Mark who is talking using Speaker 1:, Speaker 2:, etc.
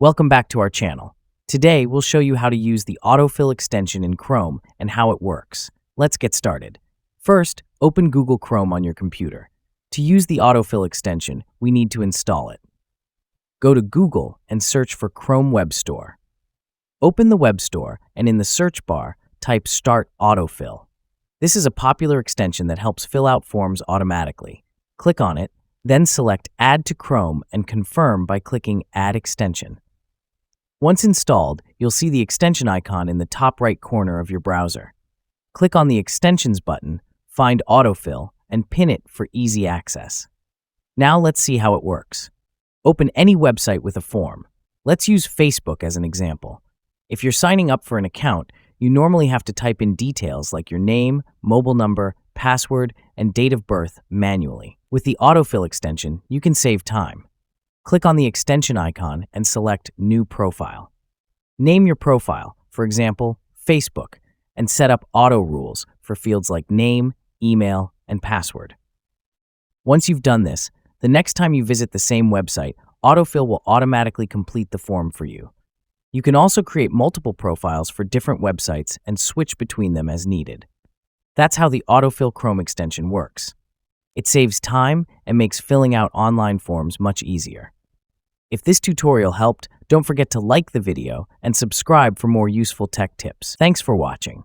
Speaker 1: Welcome back to our channel. Today, we'll show you how to use the Autofill extension in Chrome and how it works. Let's get started. First, open Google Chrome on your computer. To use the Autofill extension, we need to install it. Go to Google and search for Chrome Web Store. Open the web store and in the search bar, type Start Autofill. This is a popular extension that helps fill out forms automatically. Click on it, then select Add to Chrome and confirm by clicking Add Extension. Once installed, you'll see the extension icon in the top right corner of your browser. Click on the Extensions button, find Autofill, and pin it for easy access. Now let's see how it works. Open any website with a form. Let's use Facebook as an example. If you're signing up for an account, you normally have to type in details like your name, mobile number, password, and date of birth manually. With the Autofill extension, you can save time. Click on the extension icon and select New Profile. Name your profile, for example, Facebook, and set up auto rules for fields like name, email, and password. Once you've done this, the next time you visit the same website, Autofill will automatically complete the form for you. You can also create multiple profiles for different websites and switch between them as needed. That's how the Autofill Chrome extension works. It saves time and makes filling out online forms much easier. If this tutorial helped, don't forget to like the video and subscribe for more useful tech tips. Thanks for watching.